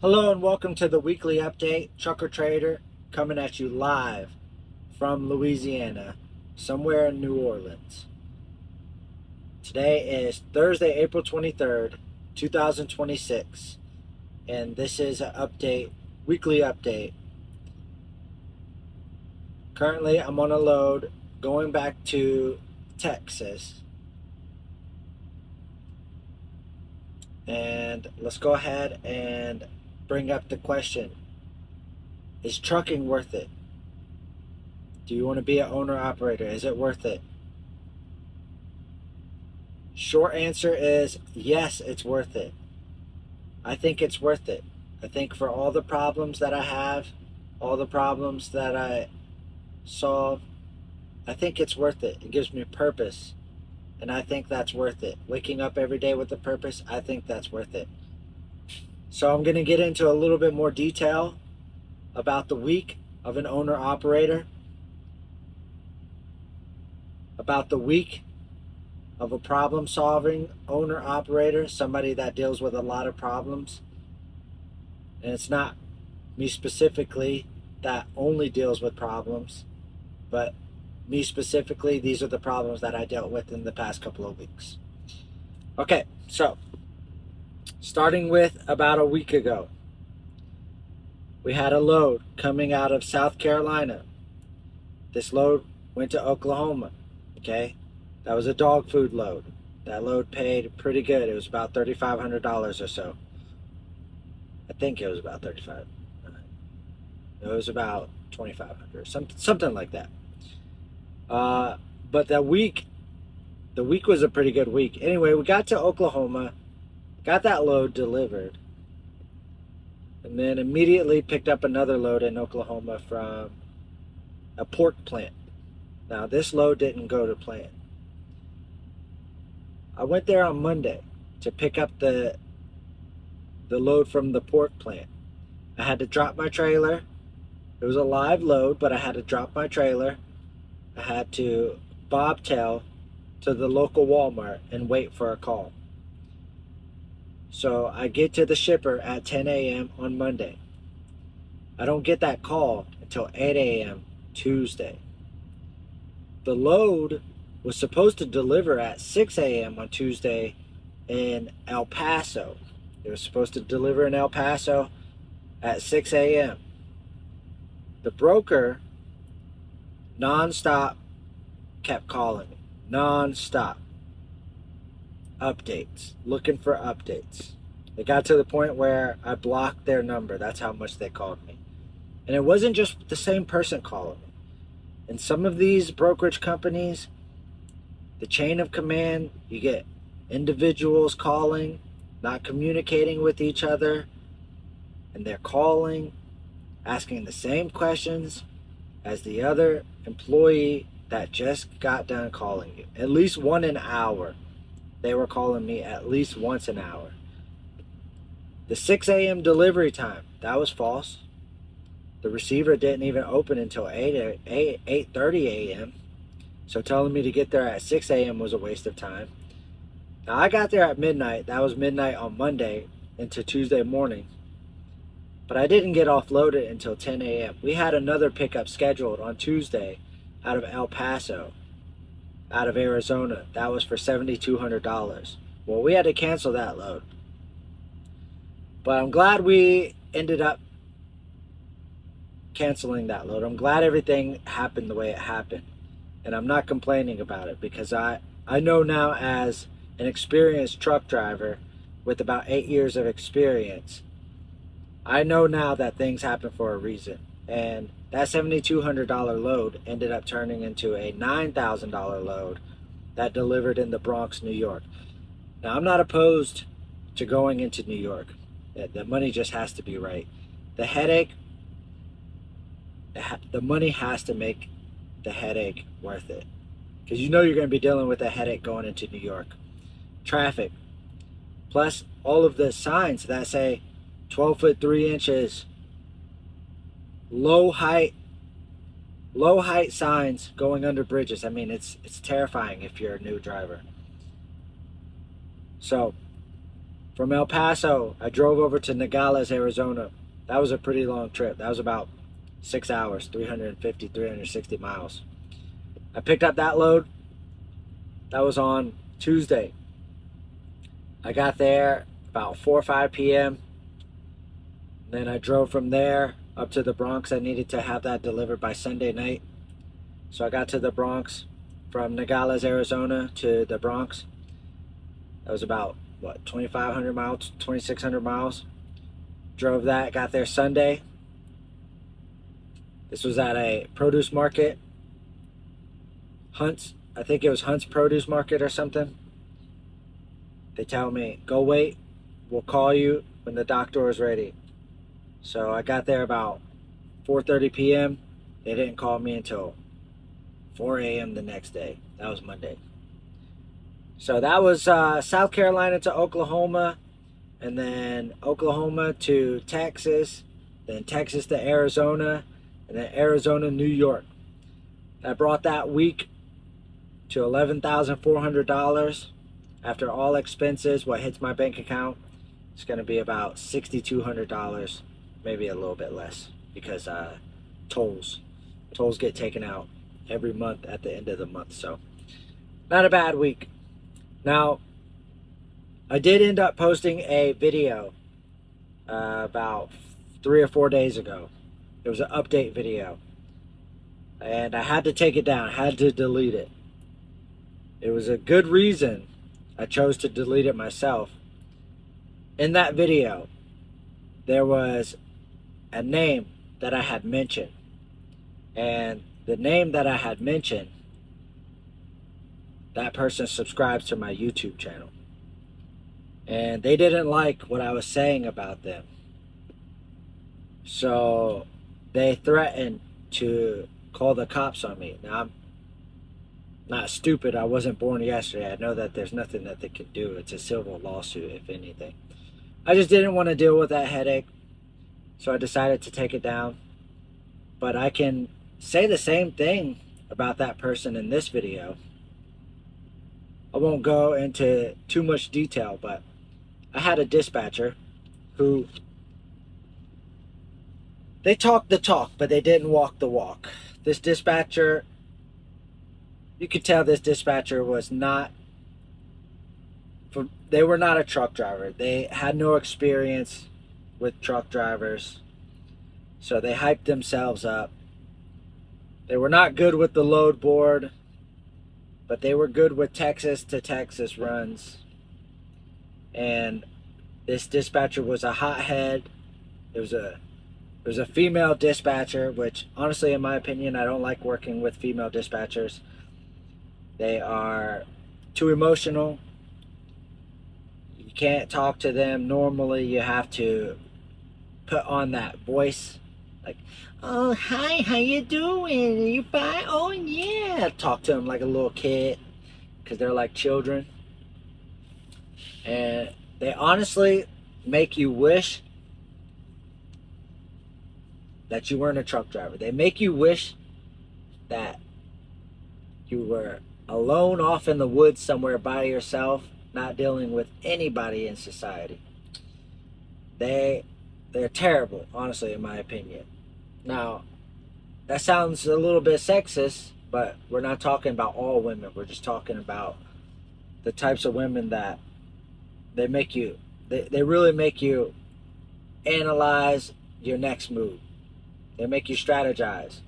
Hello and welcome to the weekly update. Trucker Trader coming at you live from Louisiana, somewhere in New Orleans. Today is Thursday, April 23rd, 2026, and this is an update, weekly update. Currently, I'm on a load going back to Texas, and let's go ahead and bring up the question: is trucking worth it? Do you want to be an owner-operator? Is it worth it? Short answer is yes, it's worth it. I think it's worth it. I think for all the problems that I have, all the problems that I solve, I think it's worth it. It gives me purpose, and I think that's worth it. Waking up every day with a purpose, I think that's worth it. So I'm going to get into a little bit more detail about the week of an owner-operator, about the week of a problem-solving owner-operator, somebody that deals with a lot of problems. And it's not me specifically that only deals with problems, but me specifically, these are the problems that I dealt with in the past couple of weeks. Okay, so starting with about a week ago, we had a load coming out of South Carolina. This load went to Oklahoma, okay? That was a dog food load. That load paid pretty good. It was about $3,500 or so. I think it was about 35. It was about 2,500, something like that. But the week was a pretty good week. Anyway, we got to Oklahoma, got that load delivered, and then immediately picked up another load in Oklahoma from a pork plant. Now, this load didn't go to plant. I went there on Monday to pick up the load from the pork plant. I had to drop my trailer. It was a live load, but I had to drop my trailer. I had to bobtail to the local Walmart and wait for a call. So I get to the shipper at 10 a.m. on Monday. I don't get that call until 8 a.m. Tuesday. The load was supposed to deliver at 6 a.m. on Tuesday in El Paso. It was supposed to deliver in El Paso at 6 a.m. The broker nonstop kept calling me. Nonstop. Updates. Looking for updates. It got to the point where I blocked their number. That's how much they called me. And it wasn't just the same person calling me. In some of these brokerage companies, the chain of command, you get individuals calling, not communicating with each other, and they're calling, asking the same questions as the other employee that just got done calling you. At least one an hour. They were calling me at least once an hour. The 6 a.m. delivery time, that was false. The receiver didn't even open until 8:30 a.m. So telling me to get there at 6 a.m. was a waste of time. Now, I got there at midnight. That was midnight on Monday into Tuesday morning. But I didn't get offloaded until 10 a.m. We had another pickup scheduled on Tuesday out of El Paso, out of Arizona. That was for $7,200. Well, we had to cancel that load. But I'm glad we ended up canceling that load. I'm glad everything happened the way it happened. And I'm not complaining about it because I know now, as an experienced truck driver with about 8 years of experience, I know now that things happen for a reason. And that $7,200 load ended up turning into a $9,000 load that delivered in the Bronx, New York. Now, I'm not opposed to going into New York. The money just has to be right. The headache, the money has to make the headache worth it, because you know you're going to be dealing with a headache going into New York. Traffic, plus all of the signs that say 12 foot 3 inches, low height signs going under bridges. I mean, it's terrifying if you're a new driver. So From El Paso, I drove over to Nogales, Arizona. That was a pretty long trip. That was about 6 hours, 350, 360 miles. I picked up that load. That was on Tuesday. I got there about 4 or 5 p.m. Then I drove from there up to the Bronx. I needed to have that delivered by Sunday night. So I got to the Bronx from Nogales, Arizona to the Bronx. That was about, 2,500 miles, 2,600 miles. Drove that, got there Sunday. This was at a produce market. Hunt's, I think it was Hunt's Produce Market or something. They tell me, go wait, we'll call you when the dock door is ready. So I got there about 4:30 p.m. They didn't call me until 4 a.m. the next day. That was Monday. So that was South Carolina to Oklahoma, and then Oklahoma to Texas, then Texas to Arizona, and then Arizona, New York. I brought that week to $11,400 after all expenses. What hits my bank account is going to be about $6,200, maybe a little bit less, because tolls get taken out every month at the end of the month. So not a bad week. Now, I did end up posting a video about 3 or 4 days ago. It was an update video, and I had to take it down. I had to delete it. It was a good reason I chose to delete it myself. In that video, there was a name that I had mentioned, and the name that I had mentioned, that person subscribes to my YouTube channel, and they didn't like what I was saying about them. So they threatened to call the cops on me. Now, I'm not stupid. I wasn't born yesterday. I know that there's nothing that they could do. It's a civil lawsuit, if anything. I just didn't want to deal with that headache, so I decided to take it down. But I can say the same thing about that person in this video. I won't go into too much detail, but I had a dispatcher who, they talked the talk, but they didn't walk the walk. This dispatcher, you could tell this dispatcher was not, they were not a truck driver. They had no experience with truck drivers, so they hyped themselves up. They were not good with the load board, but they were good with Texas to Texas runs. And this dispatcher was a hothead. It was a female dispatcher, which honestly, in my opinion, I don't like working with female dispatchers. They are too emotional. You can't talk to them normally. You have to put on that voice, like, oh, hi, how you doing? Are you fine? Oh, yeah. Talk to them like a little kid, because they're like children. And they honestly make you wish that you weren't a truck driver. They make you wish that you were alone off in the woods somewhere by yourself, not dealing with anybody in society. They're terrible, honestly, in my opinion. Now, that sounds a little bit sexist, but we're not talking about all women. We're just talking about the types of women that they make you, they really make you analyze your next move. They make you strategize.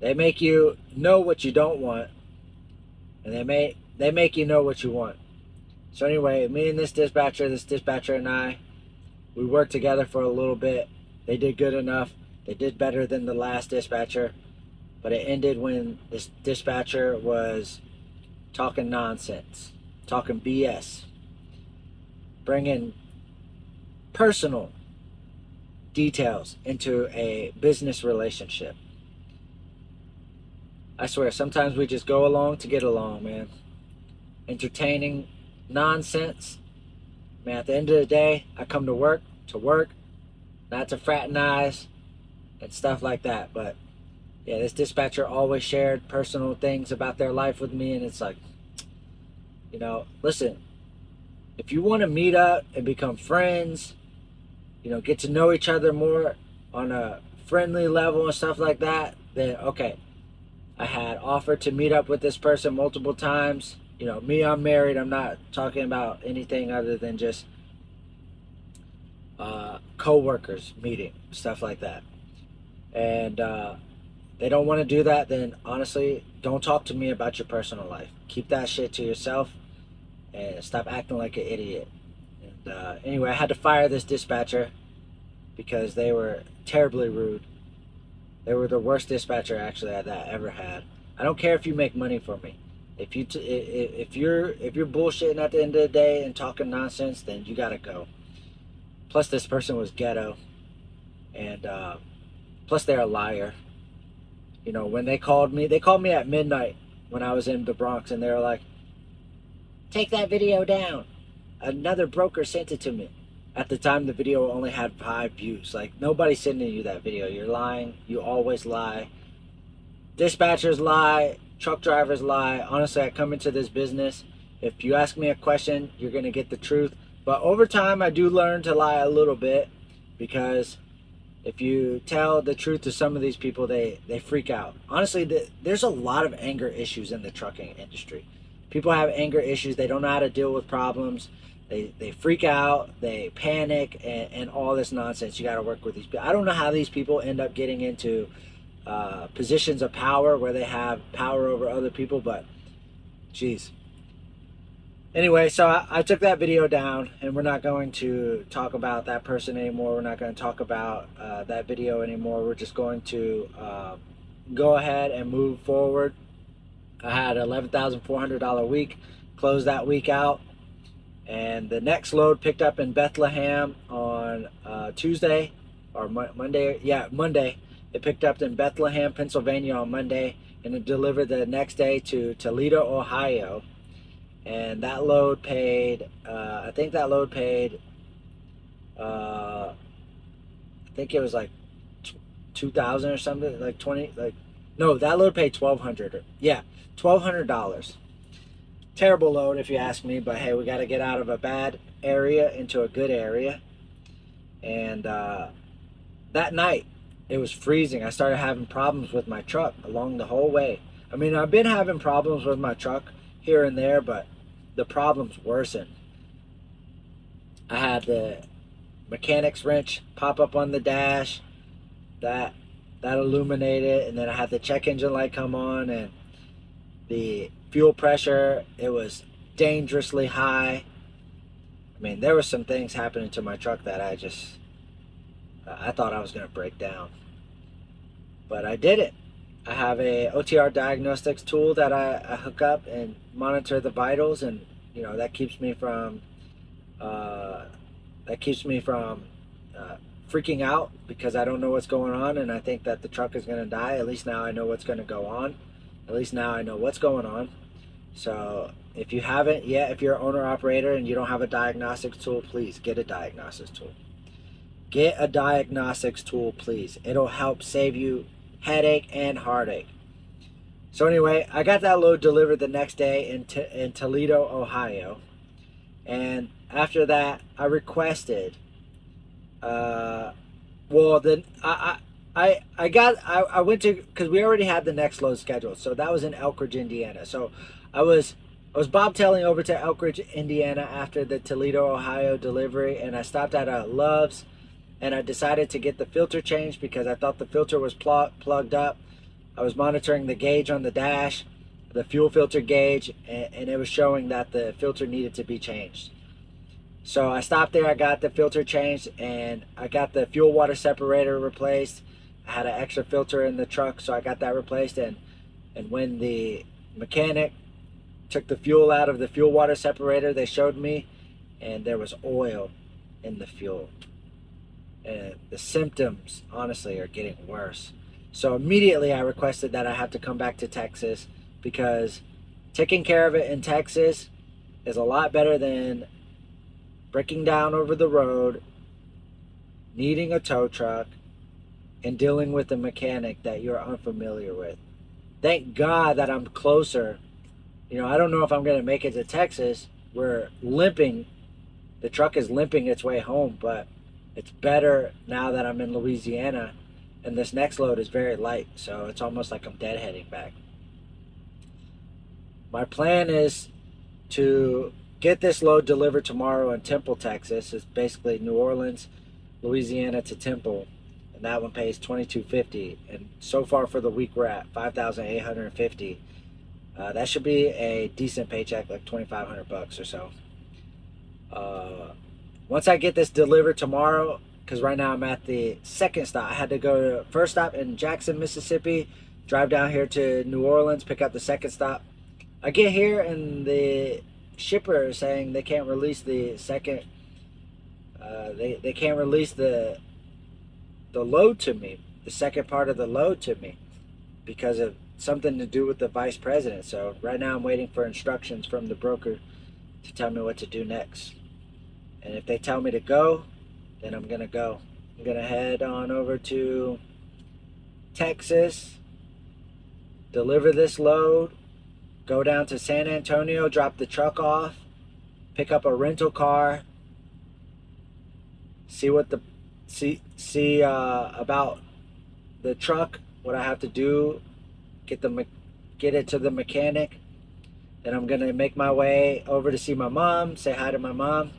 They make you know what you don't want, and they make you know what you want. So anyway, me and this dispatcher and I, we worked together for a little bit. They did good enough. They did better than the last dispatcher, but it ended when this dispatcher was talking nonsense, talking BS, bringing personal details into a business relationship. I swear, sometimes we just go along to get along, man. Entertaining nonsense. Man, at the end of the day, I come to work, not to fraternize and stuff like that. But yeah, this dispatcher always shared personal things about their life with me, and it's like, listen, If you want to meet up and become friends, get to know each other more on a friendly level and stuff like that, then okay. I had offered to meet up with this person multiple times. Me, I'm married. I'm not talking about anything other than just co-workers meeting, stuff like that. And they don't want to do that, then honestly, don't talk to me about your personal life. Keep that shit to yourself and stop acting like an idiot. And anyway, I had to fire this dispatcher because they were terribly rude. They were the worst dispatcher actually that I ever had. I don't care if you make money for me. If you're bullshitting at the end of the day and talking nonsense, then you gotta go. Plus, this person was ghetto, and plus they're a liar. When they called me at midnight when I was in the Bronx, and they were like, "Take that video down. Another broker sent it to me." At the time, the video only had 5 views. Like, nobody's sending you that video. You're lying. You always lie. Dispatchers lie. Truck drivers lie. Honestly, I come into this business. If you ask me a question, you're going to get the truth. But over time, I do learn to lie a little bit, because if you tell the truth to some of these people, they freak out. Honestly, there's a lot of anger issues in the trucking industry. People have anger issues. They don't know how to deal with problems. They freak out, they panic, and all this nonsense. You got to work with these people. I don't know how these people end up getting into positions of power where they have power over other people, but geez. Anyway, so I took that video down, and we're not going to talk about that person anymore. We're not going to talk about that video anymore. We're just going to go ahead and move forward. I had an $11,400 week, closed that week out. And the next load picked up in Bethlehem on Tuesday or Monday. Yeah, Monday. It picked up in Bethlehem, Pennsylvania on Monday, and it delivered the next day to Toledo, Ohio. And that load paid, I think that load paid, I think it was like 2,000 or something, like 20, no, that load paid 1,200. Yeah, $1,200. Terrible load if you ask me, but hey, we got to get out of a bad area into a good area. And that night it was freezing. I started having problems with my truck along the whole way. I mean, I've been having problems with my truck here and there, but the problems worsened. I had the mechanic's wrench pop up on the dash, that illuminated, and then I had the check engine light come on, and the fuel pressure, it was dangerously high. I mean, there were some things happening to my truck that I thought I was going to break down. But I did it. I have a OTR diagnostics tool that I hook up and monitor the vitals, and that keeps me from freaking out, because I don't know what's going on, and I think that the truck is going to die. At least now I know what's going to go on. At least now I know what's going on. So if you haven't yet, if you're an owner operator and you don't have a diagnostics tool, please get a diagnostics tool. Get a diagnostics tool, please. It'll help save you headache and heartache. So anyway, I got that load delivered the next day in Toledo, Ohio. And after that, I requested, I went to, because we already had the next load scheduled. So that was in Elkridge, Indiana. So I was bobtailing over to Elkridge, Indiana after the Toledo, Ohio delivery, and I stopped at a Love's, and I decided to get the filter changed because I thought the filter was plugged up. I was monitoring the gauge on the dash, the fuel filter gauge, and it was showing that the filter needed to be changed. So I stopped there, I got the filter changed, and I got the fuel water separator replaced. I had an extra filter in the truck, so I got that replaced, and when the mechanic took the fuel out of the fuel water separator, they showed me, and there was oil in the fuel. And the symptoms, honestly, are getting worse. So immediately I requested that I have to come back to Texas, because taking care of it in Texas is a lot better than breaking down over the road, needing a tow truck, and dealing with a mechanic that you're unfamiliar with. Thank God that I'm closer. I don't know if I'm going to make it to Texas. We're limping The truck is limping its way home, but it's better now that I'm in Louisiana, and this next load is very light, so it's almost like I'm deadheading back. My plan is to get this load delivered tomorrow in Temple, Texas. It's basically New Orleans, Louisiana to Temple, and that one pays $22.50. And so far for the week, we're at $5,850. That should be a decent paycheck, like $2,500 or so. Once I get this delivered tomorrow, because right now I'm at the second stop. I had to go to first stop in Jackson, Mississippi, drive down here to New Orleans, pick up the second stop. I get here and the shipper is saying they can't release the second. They can't release the load to me, the second part of the load to me, because of something to do with the vice president. So right now I'm waiting for instructions from the broker to tell me what to do next. And if they tell me to go, then I'm gonna go. I'm gonna head on over to Texas, deliver this load, go down to San Antonio, drop the truck off, pick up a rental car, see what the about the truck, what I have to do, get it to the mechanic. Then I'm gonna make my way over to see my mom, say hi to my mom.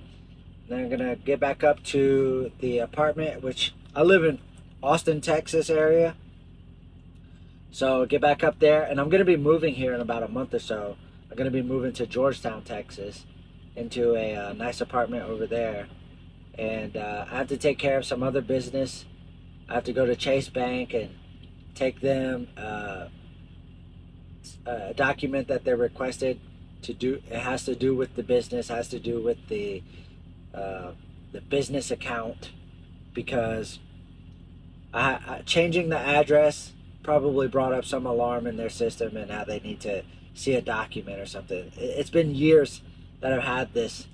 Then I'm gonna get back up to the apartment, which I live in Austin, Texas area. So get back up there, and I'm gonna be moving here in about a month or so. I'm gonna be moving to Georgetown, Texas, into a nice apartment over there. And I have to take care of some other business. I have to go to Chase Bank and take them a document that they're requested to do. It has to do with the business, has to do with the business account, because changing the address probably brought up some alarm in their system, and now they need to see a document or something. It's been years that I've had this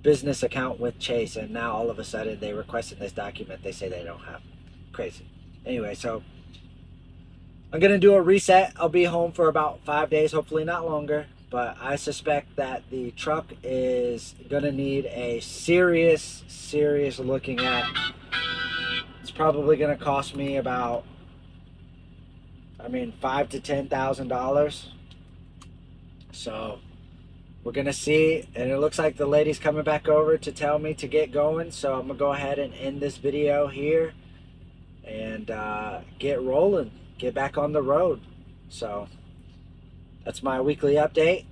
business account with Chase, and now all of a sudden they requested this document they say they don't have. Crazy. Anyway, so I'm gonna do a reset. I'll be home for about 5 days, hopefully not longer, but I suspect that the truck is gonna need a serious looking at. It's probably gonna cost me about, $5,000 to $10,000. So we're gonna see, and it looks like the lady's coming back over to tell me to get going. So I'm gonna go ahead and end this video here and get rolling, get back on the road. So that's my weekly update.